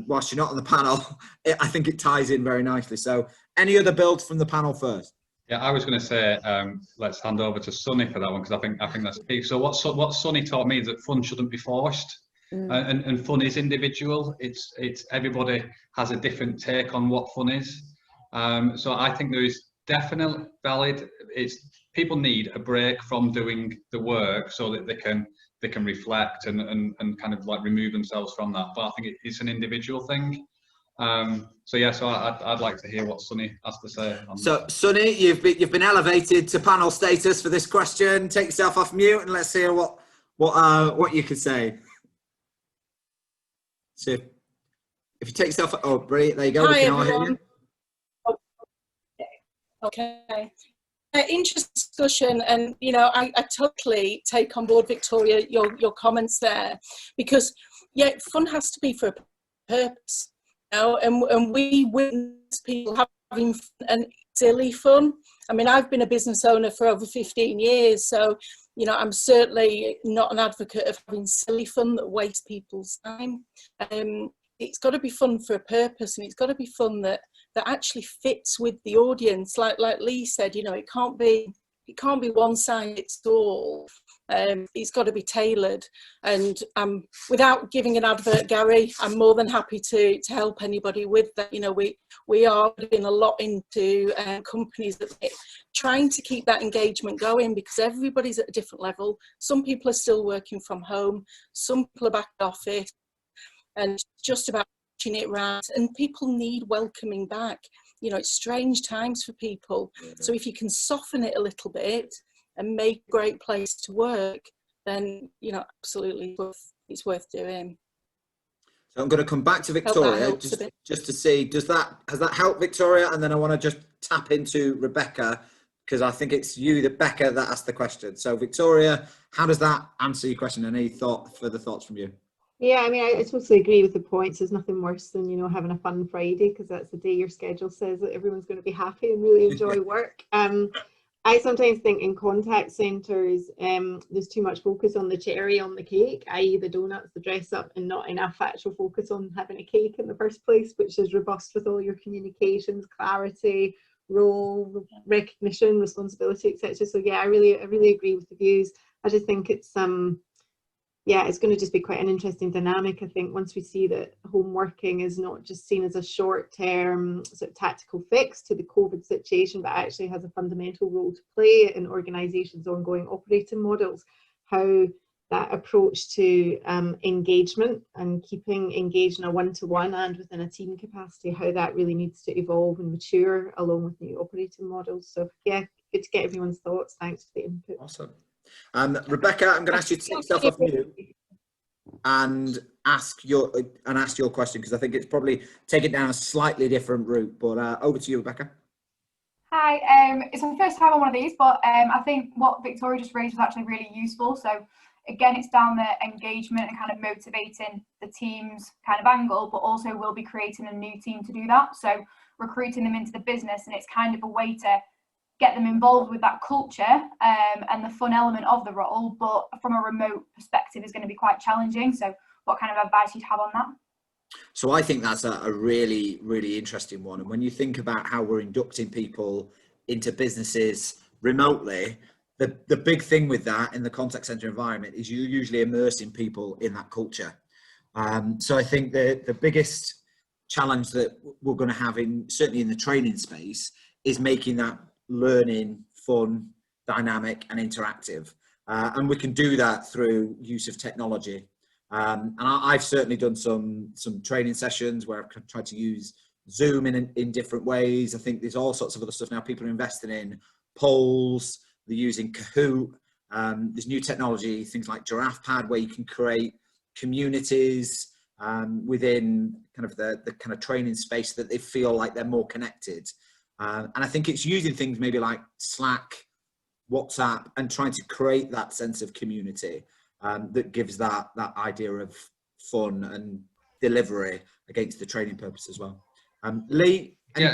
whilst you're not on the panel, I think it ties in very nicely. So any other builds from the panel first? Yeah, I was going to say, let's hand over to Sunny for that one, because I think that's key. So what Sunny taught me is that fun shouldn't be forced, and fun is individual. It's everybody has a different take on what fun is. So I think there is definitely valid. People need a break from doing the work so that they can reflect and kind of like remove themselves from that. But I think it's an individual thing. So I'd like to hear what Sunny has to say. So Sunny, you've been elevated to panel status for this question. Take yourself off mute and let's hear what you can say. So if you take yourself, oh, brilliant, there you go. Hi everyone. Okay. Interesting discussion, and I totally take on board, Victoria, your comments there, because fun has to be for a purpose, and we witness people having fun and silly fun. I mean, I've been a business owner for over 15 years, so I'm certainly not an advocate of having silly fun that wastes people's time. It's got to be fun for a purpose, and it's got to be fun that actually fits with the audience. Like Leigh said, it can't be one size fits all. It's got to be tailored. And without giving an advert, Gary, I'm more than happy to help anybody with that. We are putting a lot into companies that are trying to keep that engagement going, because everybody's at a different level. Some people are still working from home, some people are back at office, and it's just about it right, and people need welcoming back. It's strange times for people, so if you can soften it a little bit and make a great place to work, then absolutely it's worth doing. So I'm going to come back to Victoria just to see, has that helped, Victoria? And then I want to just tap into Rebecca, because I think it's you, Becca, that asked the question. So Victoria, how does that answer your question? And any further thoughts from you? Yeah, I mean, I totally agree with the points. There's nothing worse than, having a fun Friday, because that's the day your schedule says that everyone's going to be happy and really enjoy work. I sometimes think in contact centres, there's too much focus on the cherry on the cake, i.e. the donuts, the dress up, and not enough actual focus on having a cake in the first place, which is robust with all your communications, clarity, role, recognition, responsibility, etc. So yeah, I really agree with the views. I just think it's it's going to just be quite an interesting dynamic. I think once we see that home working is not just seen as a short-term sort of tactical fix to the COVID situation, but actually has a fundamental role to play in organisations' ongoing operating models, how that approach to engagement and keeping engaged in a one-to-one and within a team capacity, how that really needs to evolve and mature along with new operating models. So yeah, good to get everyone's thoughts. Thanks for the input. Awesome. Rebecca, I'm going to ask you to take yourself off mute and ask your question, because I think it's probably taken down a slightly different route. But over to you, Rebecca. Hi, it's my first time on one of these, but I think what Victoria just raised was actually really useful. So again, it's down the engagement and kind of motivating the team's kind of angle, but also we'll be creating a new team to do that. So recruiting them into the business, and it's kind of a way to get them involved with that culture and the fun element of the role, but from a remote perspective is going to be quite challenging. So what kind of advice you'd have on that? So I think that's a really, really interesting one. And when you think about how we're inducting people into businesses remotely, the big thing with that in the contact center environment is you're usually immersing people in that culture. So I think the biggest challenge that we're going to have certainly in the training space is making that learning fun, dynamic and interactive, and we can do that through use of technology, and I've certainly done some training sessions where I've tried to use Zoom in different ways. I think there's all sorts of other stuff now. People are investing in polls, they're using Kahoot, there's new technology, things like Giraffe Pad, where you can create communities within kind of the kind of training space that they feel like they're more connected. And I think it's using things maybe like Slack, WhatsApp, and trying to create that sense of community that gives that idea of fun and delivery against the training purpose as well. Leigh, I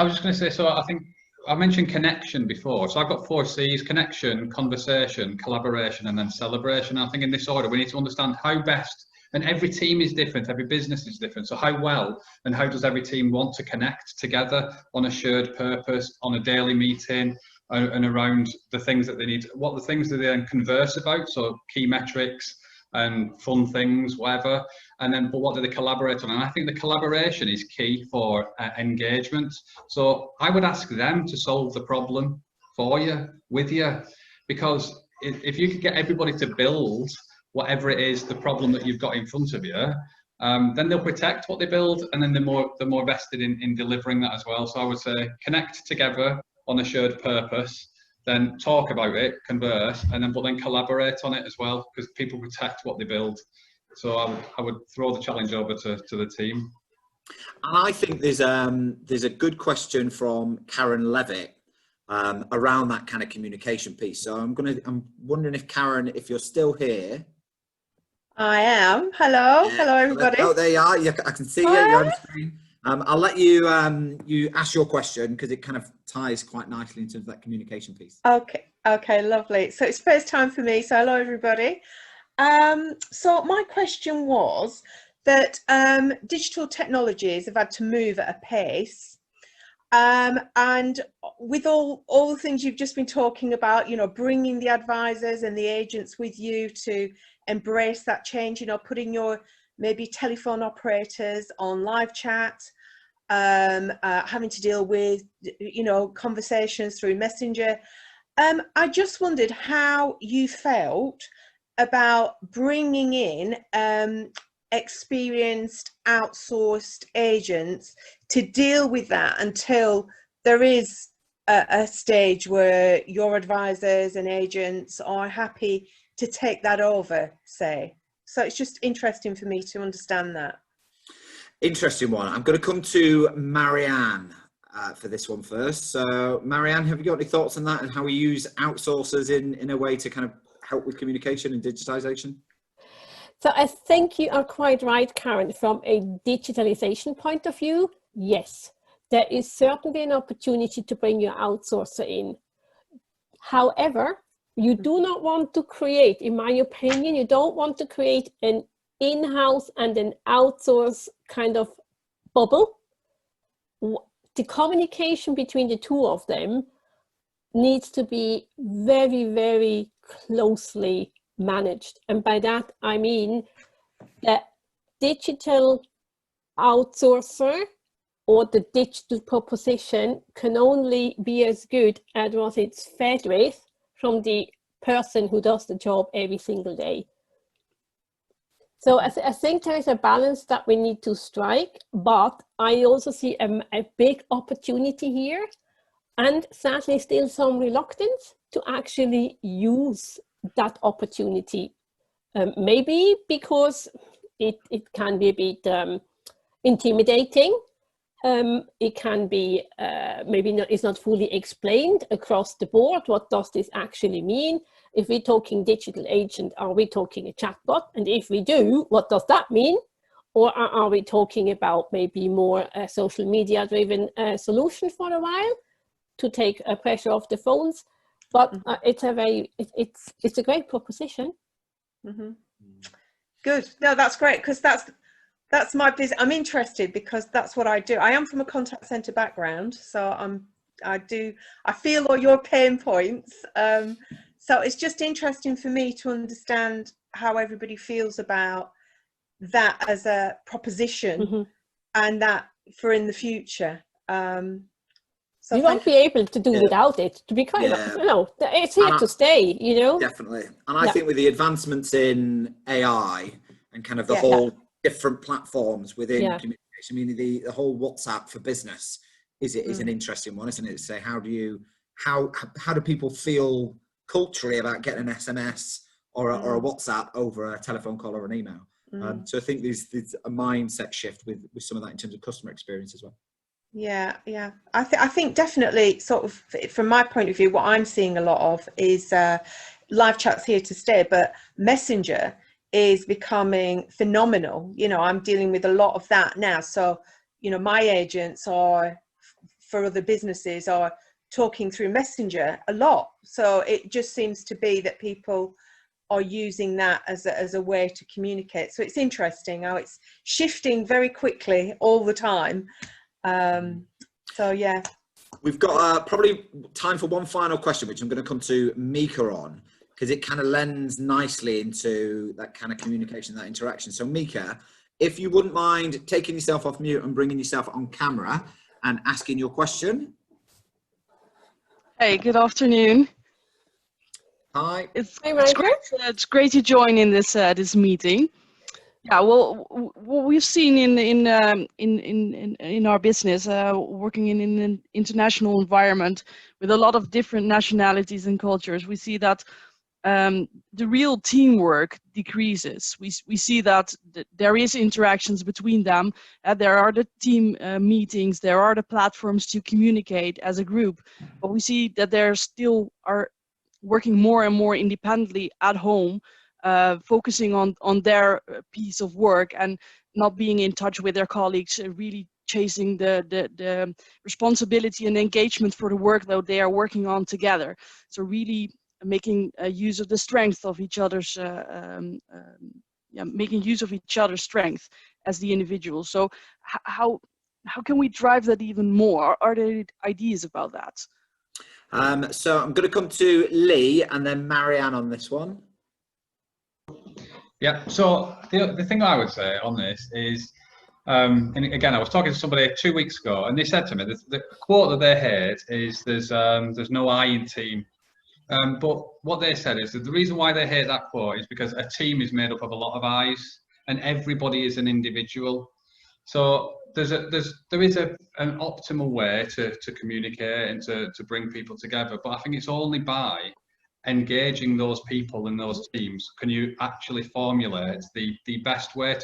was just going to say, so I think I mentioned connection before. So I've got 4 C's: connection, conversation, collaboration, and then celebration. I think in this order, we need to understand how best And every team is different, every business is different. So how well and how does every team want to connect together on a shared purpose, on a daily meeting, and around the things that they need, what the things that they then converse about, so key metrics and fun things, whatever, and then but what do they collaborate on? And I think the collaboration is key for engagement. So I would ask them to solve the problem for you, with you, because if you could get everybody to build whatever it is, the problem that you've got in front of you, then they'll protect what they build, and then they're more vested in delivering that as well. So I would say connect together on a shared purpose, then talk about it, converse, and then collaborate on it as well, because people protect what they build. So I would throw the challenge over to the team. And I think there's a good question from Karen Levitt around that kind of communication piece. So I'm wondering if Karen, if you're still here. I am. Hello, hello everybody. Oh, there you are. I can see you. You're on the screen. I'll let you you ask your question because it kind of ties quite nicely in terms of that communication piece. Okay, lovely. So it's first time for me. So hello everybody. So my question was that digital technologies have had to move at a pace, and with all the things you've just been talking about, you know, bringing the advisors and the agents with you to embrace that change, you know, putting your maybe telephone operators on live chat, having to deal with, you know, conversations through Messenger. I just wondered how you felt about bringing in experienced outsourced agents to deal with that until there is a stage where your advisors and agents are happy to take that over, say. So it's just interesting for me to understand that. Interesting one. I'm going to come to Marianne for this one first. So Marianne, have you got any thoughts on that and how we use outsourcers in a way to kind of help with communication and digitization? So I think you are quite right, Karen. From a digitalization point of view, yes, there is certainly an opportunity to bring your outsourcer in. However, you do not want to create, in my opinion, you don't want to create an in-house and an outsource kind of bubble. The communication between the two of them needs to be very, very closely managed. And by that, I mean the digital outsourcer or the digital proposition can only be as good as what it's fed with from the person who does the job every single day. So I think there is a balance that we need to strike, but I also see a big opportunity here, and sadly still some reluctance to actually use that opportunity. Maybe because it can be a bit intimidating. It can be it's not fully explained across the board. What does this actually mean? If we're talking digital agent, are we talking a chatbot? And if we do, what does that mean? Or are we talking about maybe more social media driven solution for a while to take pressure off the phones? But it's a great proposition. Mm-hmm. Good. No, that's great, because that's my business. I'm interested because that's what I do. I am from a contact center background, so I feel all your pain points. So it's just interesting for me to understand how everybody feels about that as a proposition, and that for in the future. So you won't be able to do without it, to be quite honest. You know, it's here to stay, you know. Definitely. And I think with the advancements in AI and kind of the whole different platforms within communication, I mean, the whole WhatsApp for business is an interesting one, isn't it? To say how do people feel culturally about getting an SMS or a WhatsApp over a telephone call or an email? So I think there's a mindset shift with some of that in terms of customer experience as well. Yeah. I think definitely, sort of from my point of view, what I'm seeing a lot of is live chat's here to stay, but Messenger is becoming phenomenal. You know, I'm dealing with a lot of that now. So, you know, my agents are, for other businesses, are talking through Messenger a lot. So it just seems to be that people are using that as a way to communicate. So it's interesting how it's shifting very quickly all the time. So yeah. We've got probably time for one final question, which I'm going to come to Mika on, because it kind of lends nicely into that kind of communication, that interaction. So Mika, if you wouldn't mind taking yourself off mute and bringing yourself on camera and asking your question. Hey, good afternoon. Hi. It's great to join in this this meeting. Yeah, well, what we've seen in our business, working in an international environment with a lot of different nationalities and cultures, we see that the real teamwork decreases. We see that there is interactions between them. There are the team meetings, there are the platforms to communicate as a group, but we see that there still are working more and more independently at home, focusing on their piece of work and not being in touch with their colleagues, really chasing the responsibility and engagement for the work that they are working on together. So really making use of the strength of each other's, making use of each other's strength as the individual. So how can we drive that even more? Are there ideas about that? So I'm going to come to Leigh and then Marianne on this one. Yeah, so the thing I would say on this is, and again, I was talking to somebody 2 weeks ago, and they said to me, the quote that they heard is, there's no I in team. But what they said is that the reason why they hate that quote is because a team is made up of a lot of I's, and everybody is an individual. So there is an optimal way to communicate and to bring people together. But I think it's only by engaging those people in those teams can you actually formulate the best way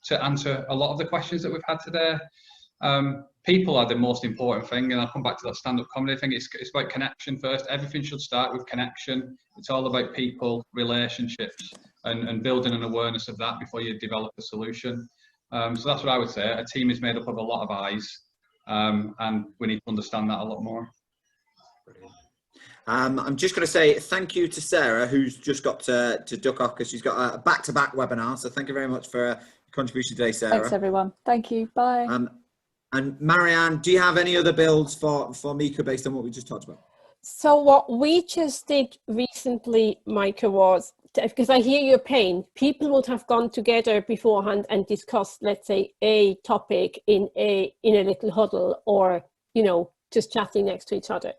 to answer a lot of the questions that we've had today. People are the most important thing, and I'll come back to that stand-up comedy thing. It's about connection first. Everything should start with connection. It's all about people, relationships, and building an awareness of that before you develop a solution. So that's what I would say. A team is made up of a lot of eyes, and we need to understand that a lot more. Brilliant. I'm just going to say thank you to Sarah, who's just got to duck off because she's got a back-to-back webinar. So thank you very much for your contribution today, Sarah. Thanks, everyone. Thank you. Bye. And Marianne, do you have any other builds for Mika based on what we just talked about? So what we just did recently, Micah, was, because I hear your pain, people would have gone together beforehand and discussed, let's say, a topic in a little huddle, or, you know, just chatting next to each other.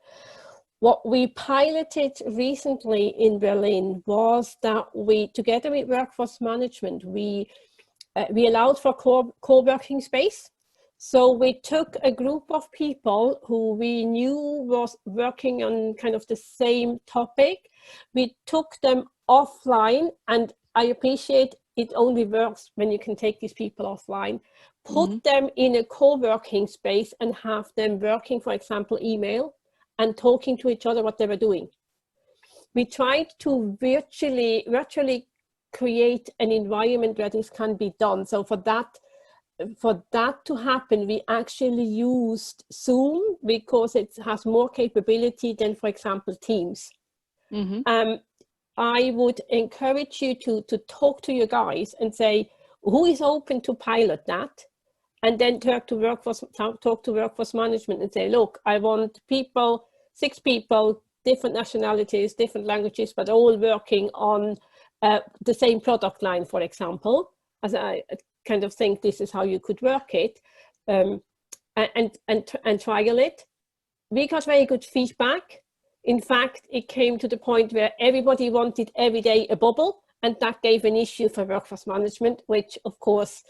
What we piloted recently in Berlin was that we, together with workforce management, we allowed for co-working space. So we took a group of people who we knew was working on kind of the same topic. We took them offline, and I appreciate it only works when you can take these people offline, put them in a co-working space and have them working, for example, email and talking to each other what they were doing. We tried to virtually create an environment where this can be done. So for that to happen, we actually used Zoom because it has more capability than, for example, Teams. I would encourage you to talk to your guys and say, who is open to pilot that? And then talk to workforce management and say, look, I want people, 6 people, different nationalities, different languages, but all working on the same product line, for example, as I kind of think this is how you could work it, and trial it. We got very good feedback. In fact, it came to the point where everybody wanted every day a bubble, and that gave an issue for workforce management, which of course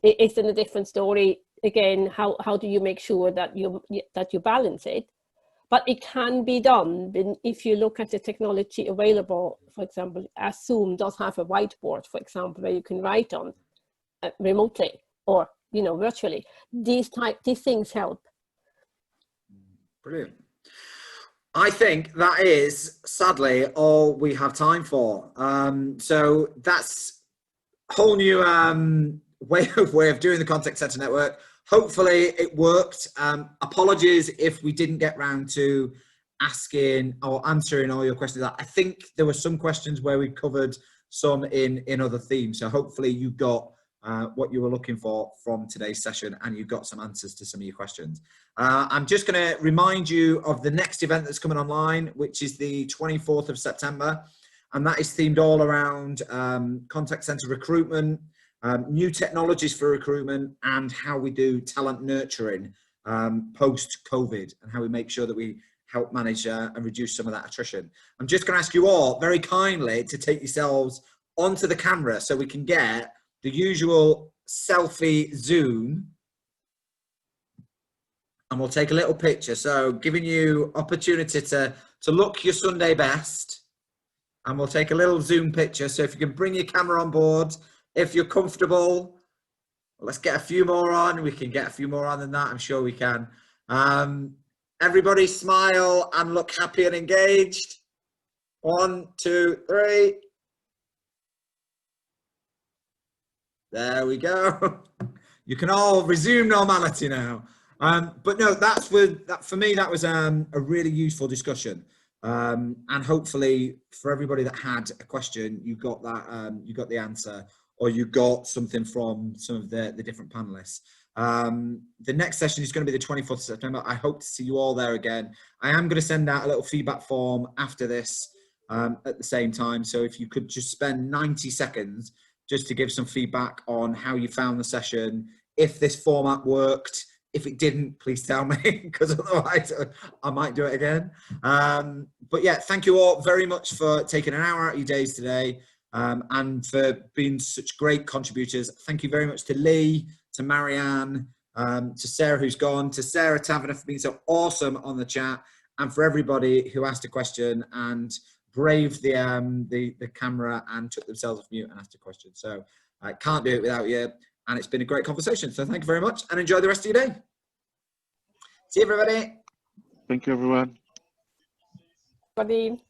is in a different story. Again, how do you make sure that you balance it? But it can be done if you look at the technology available. For example, as Zoom does have a whiteboard, for example, where you can write on remotely or virtually. These things help. Brilliant. I think that is sadly all we have time for. So that's a whole new way of doing the contact center network. Hopefully it worked. Apologies if we didn't get round to asking or answering all your questions. I think there were some questions where we covered some in other themes. So hopefully you got what you were looking for from today's session, and you got some answers to some of your questions. I'm just going to remind you of the next event that's coming online, which is the 24th of September. And that is themed all around contact center recruitment, new technologies for recruitment, and how we do talent nurturing post-COVID, and how we make sure that we help manage and reduce some of that attrition. I'm just going to ask you all very kindly to take yourselves onto the camera so we can get the usual selfie zoom, and we'll take a little picture. So giving you opportunity to look your Sunday best, and we'll take a little zoom picture. So if you can bring your camera on board, if you're comfortable, let's get a few more on. We can get a few more on than that. I'm sure we can. Everybody smile and look happy and engaged. 1, 2, 3. There we go. You can all resume normality now. But no, for me, that was a really useful discussion. And hopefully for everybody that had a question, you got that, you got the answer, or you got something from some of the different panelists. The next session is going to be the 24th of September. I hope to see you all there again. I am going to send out a little feedback form after this at the same time. So if you could just spend 90 seconds just to give some feedback on how you found the session, if this format worked. If it didn't, please tell me, because otherwise I might do it again. But yeah, thank you all very much for taking an hour out of your days today, and for being such great contributors. Thank you very much to Leigh, to Marianne, to Sarah who's gone, to Sarah Tavner for being so awesome on the chat, and for everybody who asked a question and braved the camera and took themselves off mute and asked a question. So I can't do it without you. And it's been a great conversation. So thank you very much, and enjoy the rest of your day. See you, everybody. Thank you, everyone. Everybody.